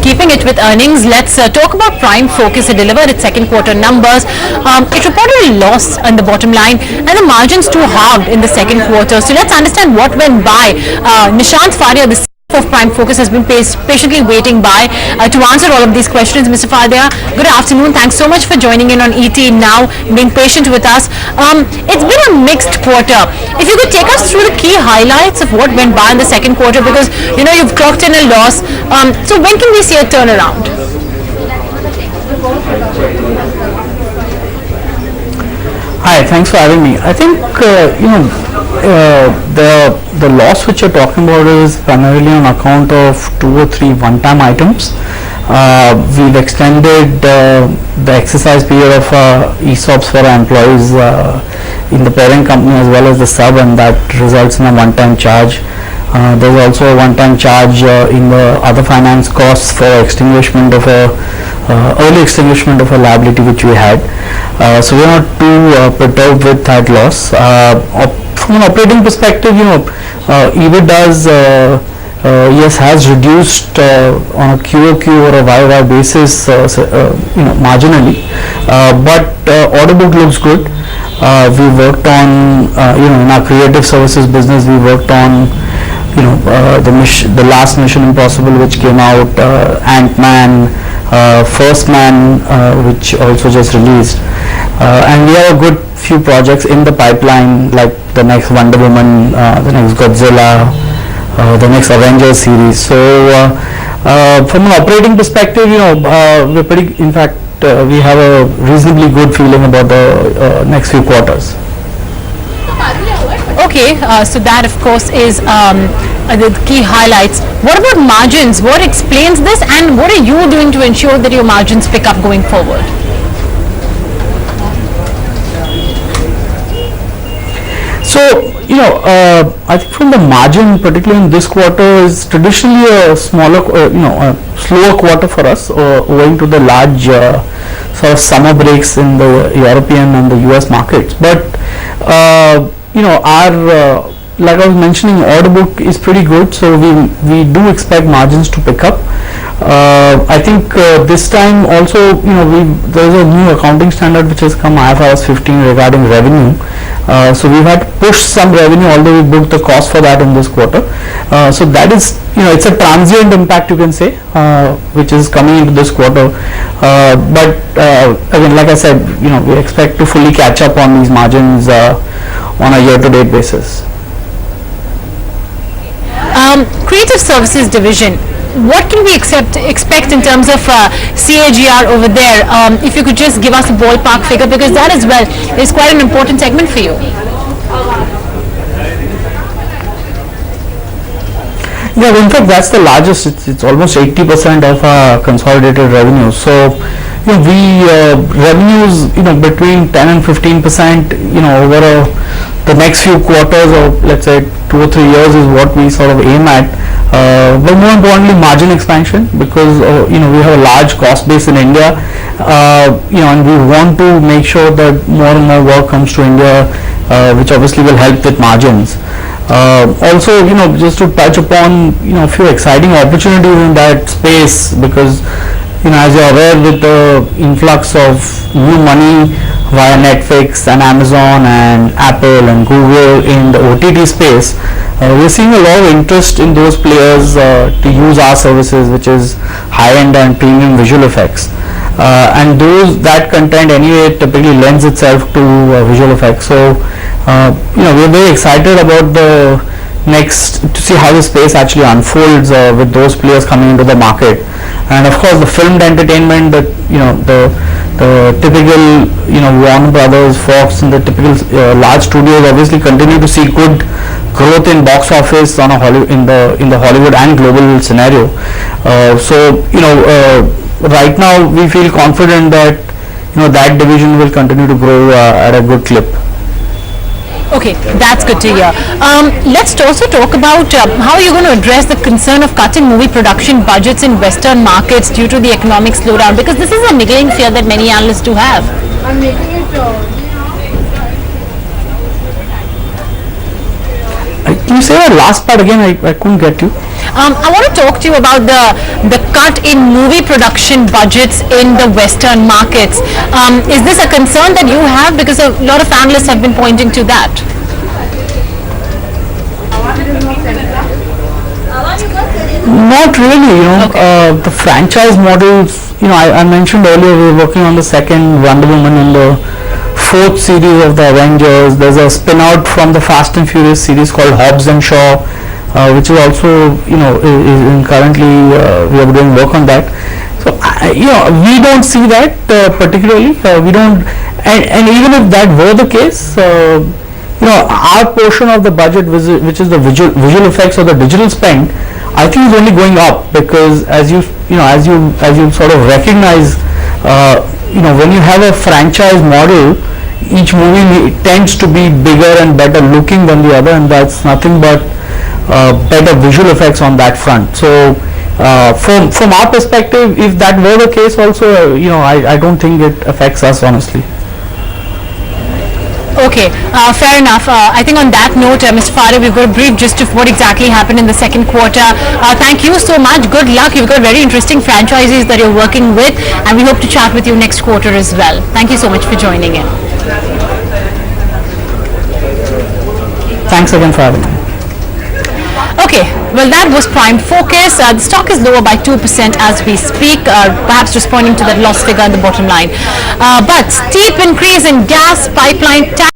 keeping it with earnings, let's talk about Prime Focus. It delivered its second quarter numbers. It reported a loss on the bottom line, and the margins too halved in the second quarter. So let's understand what went by. Nishant Fadia, the CFO of Prime Focus, has been patiently waiting by to answer all of these questions. Mr. Fadia, good afternoon. Thanks so much for joining in on ET Now, being patient with us. It's been a mixed quarter. If you could take us through the key highlights of what went by in the second quarter, because you've clocked in a loss. So when can we see a turnaround? Hi, thanks for having me. I think the loss which you're talking about is primarily on account of 2 or 3 one-time items. We've extended the exercise period of ESOPs for our employees in the parent company as well as the sub, and that results in a one-time charge. There's also a one-time charge in the other finance costs for extinguishment of early extinguishment of a liability which we had. So we're not too perturbed with that loss. From an operating perspective, EBITDA's has reduced on a QOQ or a YY basis, marginally, but order book looks good. We worked on, in our creative services business, we worked on the last Mission Impossible which came out, Ant-Man, First Man, which also just released, and we have a good few projects in the pipeline, like the next Wonder Woman, the next Godzilla, the next Avengers series. So from an operating perspective, we're pretty, in fact, we have a reasonably good feeling about the next few quarters. Okay, so that of course is the key highlights. What about margins? What explains this, and what are you doing to ensure that your margins pick up going forward? So, I think from the margin, particularly in this quarter, is traditionally a smaller, a slower quarter for us, owing to the large sort of summer breaks in the European and the US markets. But, our like I was mentioning, order book is pretty good, so we do expect margins to pick up. I think this time also, there is a new accounting standard which has come, IFRS 15, regarding revenue. So we've had to push some revenue, although we booked the cost for that in this quarter. So that is, it's a transient impact, you can say, which is coming into this quarter. But again, like I said, we expect to fully catch up on these margins on a year-to-date basis. Creative Services Division, what can we expect in terms of CAGR over there? If you could just give us a ballpark figure, because that as well is quite an important segment for you. Yeah, in fact, that's the largest. It's almost 80% of our consolidated revenue. So, we revenues, between 10 and 15%, over the next few quarters, or let's say 2 or 3 years, is what we sort of aim at. But more importantly, margin expansion, because we have a large cost base in India, and we want to make sure that more and more work comes to India, which obviously will help with margins. Also, just to touch upon a few exciting opportunities in that space, because as you're aware, with the influx of new money via Netflix and Amazon and Apple and Google in the OTT space, we're seeing a lot of interest in those players to use our services, which is high-end and premium visual effects. And that content anyway typically lends itself to visual effects. So, we're very excited about the next, to see how the space actually unfolds with those players coming into the market. And of course, the filmed entertainment, the typical Warner Brothers, Fox, and the typical large studios obviously continue to see good growth in box office on in the Hollywood and global scenario. So right now we feel confident that that division will continue to grow at a good clip. Okay, that's good to hear. Let's also talk about how you're going to address the concern of cutting movie production budgets in Western markets due to the economic slowdown, because this is a niggling fear that many analysts do have. Can you say that last part again? I couldn't get you. I want to talk to you about the cut in movie production budgets in the Western markets. Is this a concern that you have? Because a lot of analysts have been pointing to that. Not really, Okay. the franchise models, I mentioned earlier we were working on the second Wonder Woman and the fourth series of the Avengers. There's a spin out from the Fast and Furious series called Hobbs and Shaw, which is also, currently we are doing work on that. So, we don't see that particularly. We don't, and even if that were the case, our portion of the budget, which is the visual effects or the digital spend, I think is only going up because as you sort of recognize, when you have a franchise model, each movie tends to be bigger and better looking than the other, and that's nothing but better visual effects on that front. So from our perspective, if that were the case also, I don't think it affects us honestly. Okay, fair enough. I think on that note, Mr. Fadia, we've got a brief gist of what exactly happened in the second quarter. Thank you so much. Good luck. You've got very interesting franchises that you're working with, and we hope to chat with you next quarter as well. Thank you so much for joining in. Thanks again for having me. Okay, well that was Prime Focus. The stock is lower by 2% as we speak, perhaps responding to that loss figure on the bottom line. But steep increase in gas pipeline tax